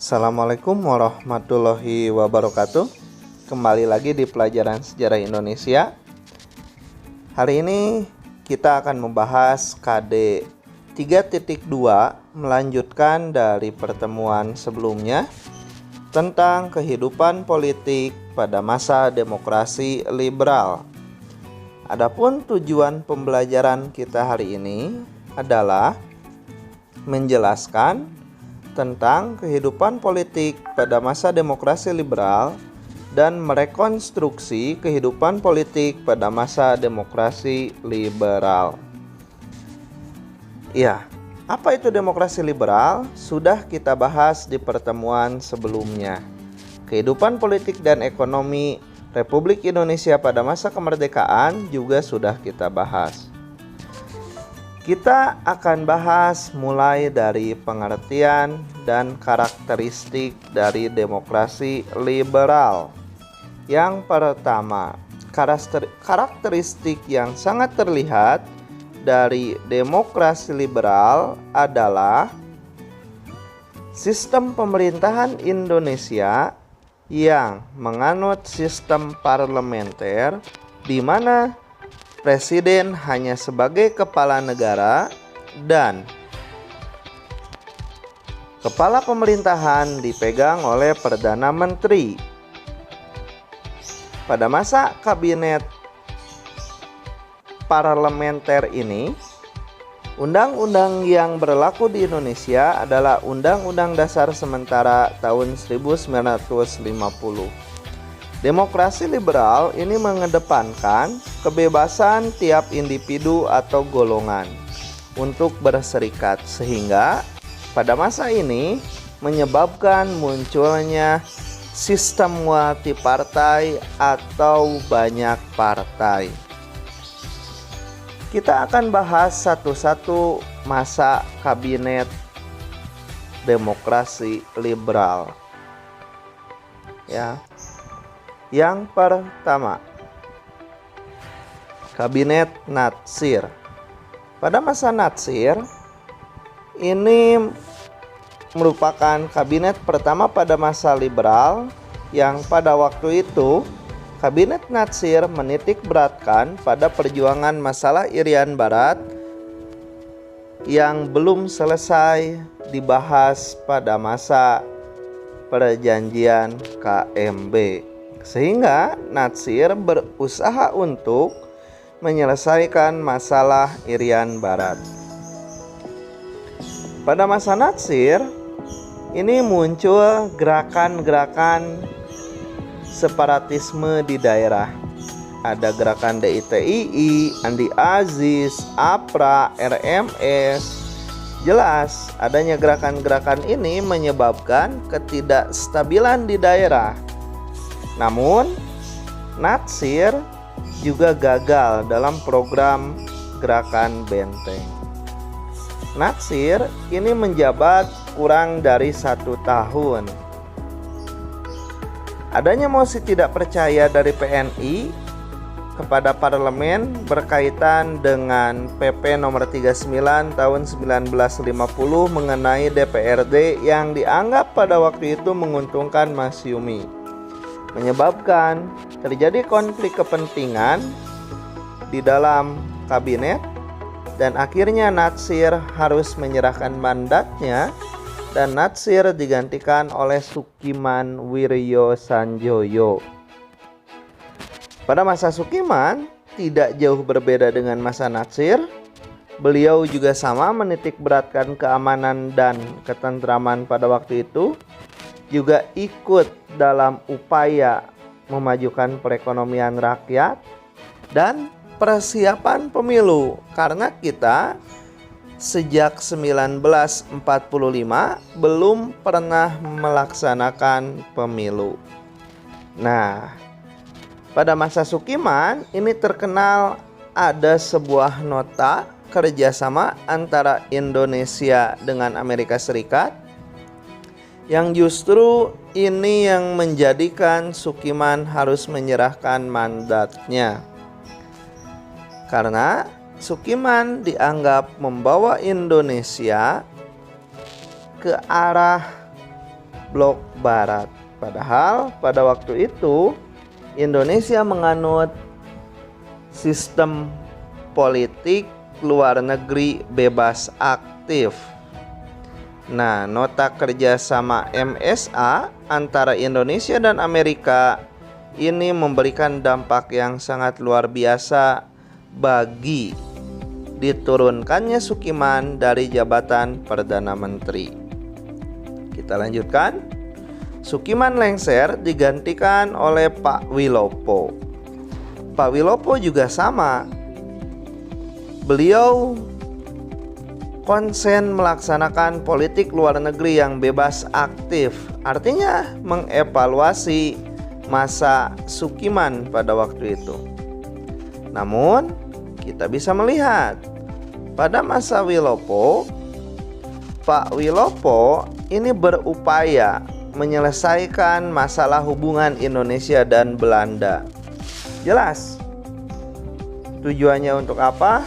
Assalamualaikum warahmatullahi wabarakatuh. Kembali lagi di pelajaran sejarah Indonesia. Hari ini kita akan membahas KD 3.2, melanjutkan dari pertemuan sebelumnya tentang kehidupan politik pada masa demokrasi liberal. Adapun tujuan pembelajaran kita hari ini adalah menjelaskan tentang kehidupan politik pada masa demokrasi liberal dan merekonstruksi kehidupan politik pada masa demokrasi liberal. Ya, apa itu demokrasi liberal? Sudah kita bahas di pertemuan sebelumnya. Kehidupan politik dan ekonomi Republik Indonesia pada masa kemerdekaan juga sudah kita bahas. Kita akan bahas mulai dari pengertian dan karakteristik dari demokrasi liberal. Yang pertama, karakteristik yang sangat terlihat dari demokrasi liberal adalah sistem pemerintahan Indonesia yang menganut sistem parlementer, di mana Presiden hanya sebagai kepala negara dan kepala pemerintahan dipegang oleh Perdana Menteri. Pada masa kabinet parlementer ini, undang-undang yang berlaku di Indonesia adalah Undang-Undang Dasar Sementara tahun 1950. Demokrasi liberal ini mengedepankan kebebasan tiap individu atau golongan untuk berserikat, sehingga pada masa ini menyebabkan munculnya sistem multipartai atau banyak partai. Kita akan bahas satu-satu masa kabinet demokrasi liberal. Ya. Yang pertama, Kabinet Natsir. Pada masa Natsir, ini merupakan kabinet pertama pada masa liberal yang pada waktu itu Kabinet Natsir menitik beratkan pada perjuangan masalah Irian Barat yang belum selesai dibahas pada masa perjanjian KMB. Sehingga Natsir berusaha untuk menyelesaikan masalah Irian Barat. Pada masa Natsir, ini muncul gerakan-gerakan separatisme di daerah. Ada gerakan DITII, Andi Aziz, APRA, RMS. Jelas, adanya gerakan-gerakan ini menyebabkan ketidakstabilan di daerah. Namun, Natsir juga gagal dalam program gerakan Benteng. Natsir ini menjabat kurang dari 1 tahun. Adanya mosi tidak percaya dari PNI kepada parlemen berkaitan dengan PP nomor 39 tahun 1950 mengenai DPRD yang dianggap pada waktu itu menguntungkan Masyumi, menyebabkan terjadi konflik kepentingan di dalam kabinet, dan akhirnya Natsir harus menyerahkan mandatnya dan Natsir digantikan oleh Sukiman Wiryosanjoyo. Pada masa Sukiman tidak jauh berbeda dengan masa Natsir. Beliau juga sama menitik beratkan keamanan dan ketentraman pada waktu itu, juga ikut dalam upaya memajukan perekonomian rakyat dan persiapan pemilu, karena kita sejak 1945 belum pernah melaksanakan pemilu. Nah, pada masa Sukiman ini terkenal ada sebuah nota kerjasama antara Indonesia dengan Amerika Serikat, yang justru ini yang menjadikan Sukiman harus menyerahkan mandatnya. Karena Sukiman dianggap membawa Indonesia ke arah blok barat. Padahal pada waktu itu Indonesia menganut sistem politik luar negeri bebas aktif. Nah, nota kerjasama MSA antara Indonesia dan Amerika ini memberikan dampak yang sangat luar biasa bagi diturunkannya Sukiman dari jabatan Perdana Menteri. Kita lanjutkan. Sukiman lengser digantikan oleh Pak Wilopo. Pak Wilopo juga sama. Beliau konsen melaksanakan politik luar negeri yang bebas aktif. Artinya mengevaluasi masa Sukiman pada waktu itu. Namun kita bisa melihat pada masa Wilopo, Pak Wilopo ini berupaya menyelesaikan masalah hubungan Indonesia dan Belanda. Jelas tujuannya untuk apa?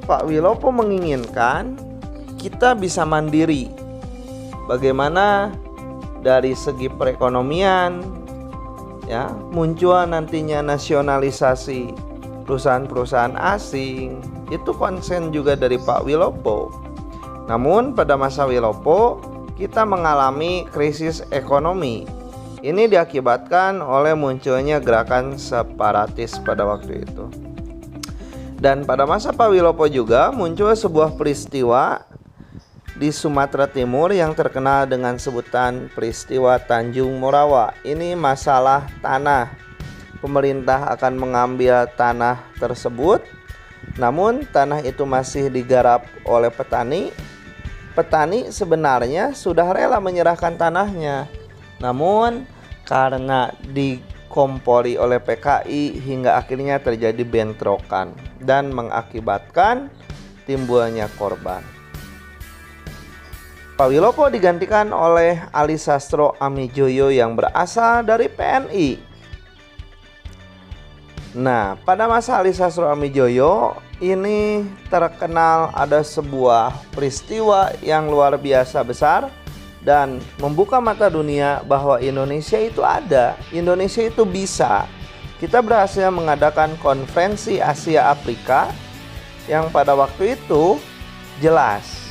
Pak Wilopo menginginkan kita bisa mandiri. Bagaimana dari segi perekonomian, ya, muncul nantinya nasionalisasi perusahaan-perusahaan asing. Itu konsen juga dari Pak Wilopo. Namun pada masa Wilopo kita mengalami krisis ekonomi. Ini diakibatkan oleh munculnya gerakan separatis pada waktu itu. Dan pada masa Pak Wilopo juga muncul sebuah peristiwa di Sumatera Timur yang terkenal dengan sebutan peristiwa Tanjung Morawa. Ini masalah tanah. Pemerintah akan mengambil tanah tersebut, namun tanah itu masih digarap oleh petani. Petani sebenarnya sudah rela menyerahkan tanahnya, namun karena dikompori oleh PKI hingga akhirnya terjadi bentrokan dan mengakibatkan timbulnya korban. Pak Wilopo digantikan oleh Ali Sastro Amijoyo yang berasal dari PNI. Nah, pada masa Ali Sastro Amijoyo ini terkenal ada sebuah peristiwa yang luar biasa besar dan membuka mata dunia bahwa Indonesia itu ada, Indonesia itu bisa. Kita berhasil mengadakan konferensi Asia Afrika yang pada waktu itu jelas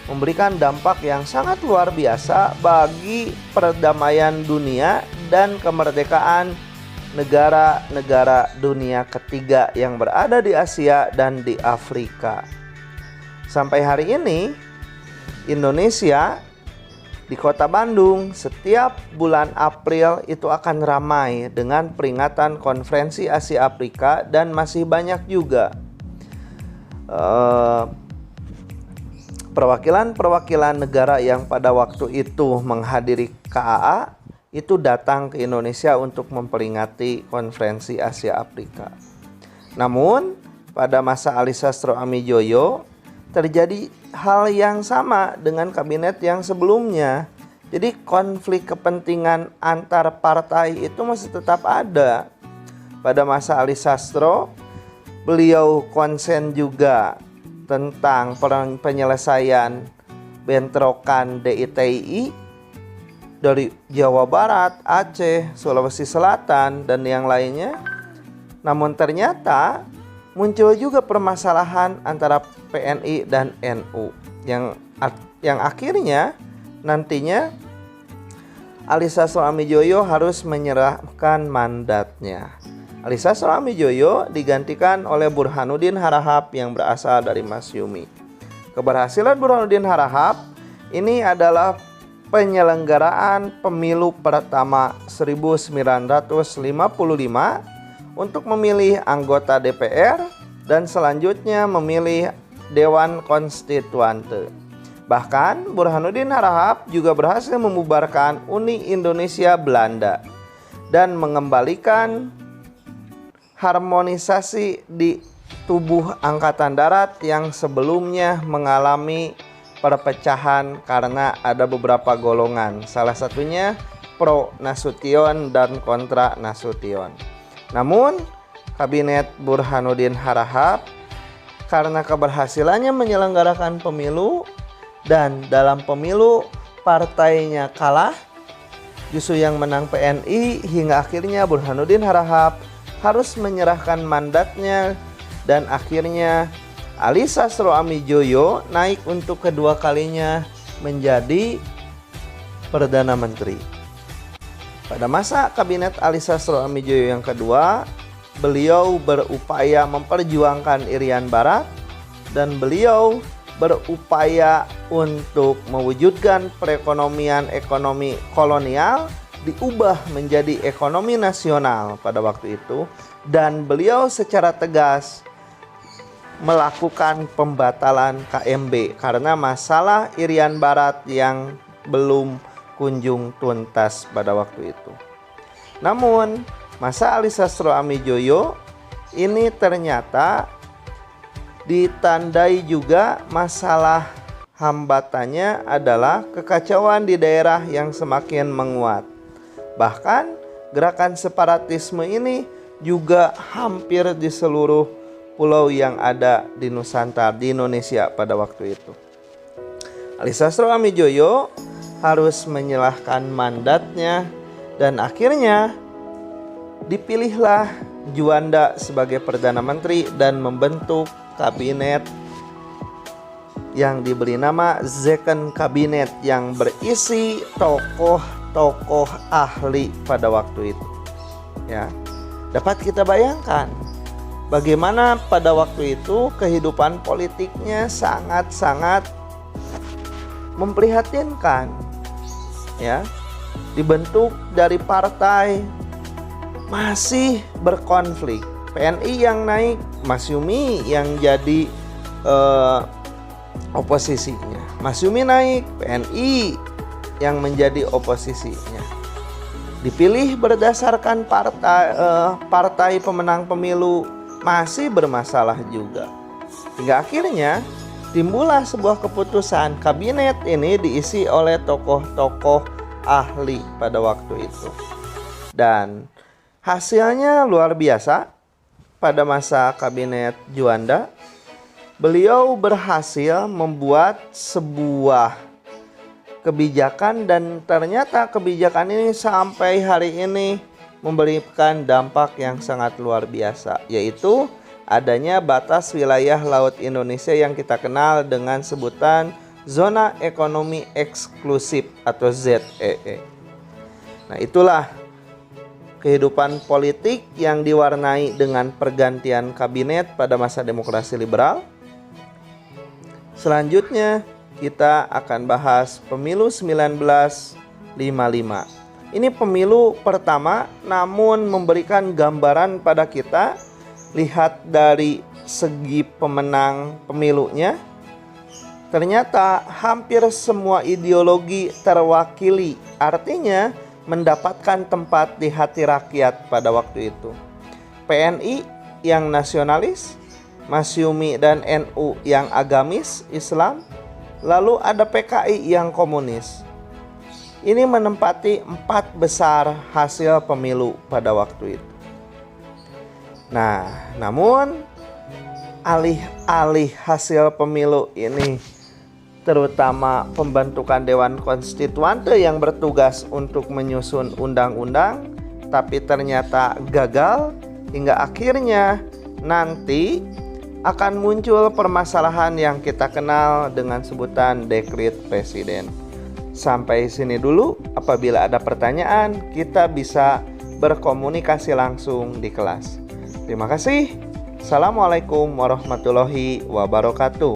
memberikan dampak yang sangat luar biasa bagi perdamaian dunia dan kemerdekaan negara-negara dunia ketiga yang berada di Asia dan di Afrika. Sampai hari ini Indonesia di kota Bandung setiap bulan April itu akan ramai dengan peringatan konferensi Asia Afrika dan masih banyak juga perwakilan-perwakilan negara yang pada waktu itu menghadiri KAA itu datang ke Indonesia untuk memperingati konferensi Asia Afrika. Namun pada masa Ali Sastro Amijoyo terjadi hal yang sama dengan kabinet yang sebelumnya. Jadi konflik kepentingan antar partai itu masih tetap ada. Pada masa Ali Sastro beliau konsen juga tentang penyelesaian bentrokan DITI dari Jawa Barat, Aceh, Sulawesi Selatan, dan yang lainnya. Namun ternyata muncul juga permasalahan antara PNI dan NU yang akhirnya nantinya Ali Sastro Amijoyo harus menyerahkan mandatnya. Ali Sastro Amijoyo digantikan oleh Burhanuddin Harahap yang berasal dari Masyumi. Keberhasilan Burhanuddin Harahap ini adalah penyelenggaraan pemilu pertama 1955 untuk memilih anggota DPR dan selanjutnya memilih Dewan Konstituante. Bahkan Burhanuddin Harahap juga berhasil membubarkan Uni Indonesia Belanda dan mengembalikan harmonisasi di tubuh Angkatan Darat yang sebelumnya mengalami perpecahan karena ada beberapa golongan, salah satunya pro Nasution dan kontra Nasution. Namun kabinet Burhanuddin Harahap karena keberhasilannya menyelenggarakan pemilu dan dalam pemilu partainya kalah, justru yang menang PNI, hingga akhirnya Burhanuddin Harahap harus menyerahkan mandatnya dan akhirnya Ali Sastro Amijoyo naik untuk kedua kalinya menjadi Perdana Menteri. Pada masa kabinet Ali Sastro Amijoyo yang kedua, beliau berupaya memperjuangkan Irian Barat dan beliau berupaya untuk mewujudkan perekonomian ekonomi kolonial diubah menjadi ekonomi nasional pada waktu itu, dan beliau secara tegas melakukan pembatalan KMB karena masalah Irian Barat yang belum kunjung tuntas pada waktu itu. Namun masa Ali Sastro Amijoyo ini ternyata ditandai juga masalah hambatannya adalah kekacauan di daerah yang semakin menguat. Bahkan gerakan separatisme ini juga hampir di seluruh pulau yang ada di Nusantara, di Indonesia pada waktu itu. Ali Sastro Amijoyo harus menyerahkan mandatnya dan akhirnya dipilihlah Juanda sebagai Perdana Menteri dan membentuk kabinet yang diberi nama Second Kabinet yang berisi tokoh-tokoh ahli pada waktu itu. Ya, dapat kita bayangkan bagaimana pada waktu itu kehidupan politiknya sangat-sangat memprihatinkan. Ya, dibentuk dari partai masih berkonflik. PNI yang naik, Masyumi yang jadi oposisinya. Masyumi naik, PNI yang menjadi oposisinya. Dipilih berdasarkan partai pemenang pemilu, masih bermasalah juga. Hingga akhirnya timbullah sebuah keputusan, kabinet ini diisi oleh tokoh-tokoh ahli pada waktu itu. Dan hasilnya luar biasa. Pada masa kabinet Juanda, beliau berhasil membuat sebuah kebijakan dan ternyata kebijakan ini sampai hari ini memberikan dampak yang sangat luar biasa, yaitu adanya batas wilayah laut Indonesia yang kita kenal dengan sebutan Zona Ekonomi Eksklusif atau ZEE. Nah, itulah kehidupan politik yang diwarnai dengan pergantian kabinet pada masa demokrasi liberal. Selanjutnya kita akan bahas pemilu 1955. Ini pemilu pertama, namun memberikan gambaran pada kita. Lihat dari segi pemenang pemilunya, ternyata hampir semua ideologi terwakili, artinya mendapatkan tempat di hati rakyat pada waktu itu. PNI yang nasionalis, Masyumi dan NU yang agamis Islam, lalu ada PKI yang komunis. Ini menempati 4 besar hasil pemilu pada waktu itu. Nah, namun alih-alih hasil pemilu ini, terutama pembentukan Dewan Konstituante yang bertugas untuk menyusun undang-undang, tapi ternyata gagal, hingga akhirnya nanti akan muncul permasalahan yang kita kenal dengan sebutan dekret presiden. Sampai sini dulu. Apabila ada pertanyaan, kita bisa berkomunikasi langsung di kelas. Terima kasih. Assalamualaikum warahmatullahi wabarakatuh.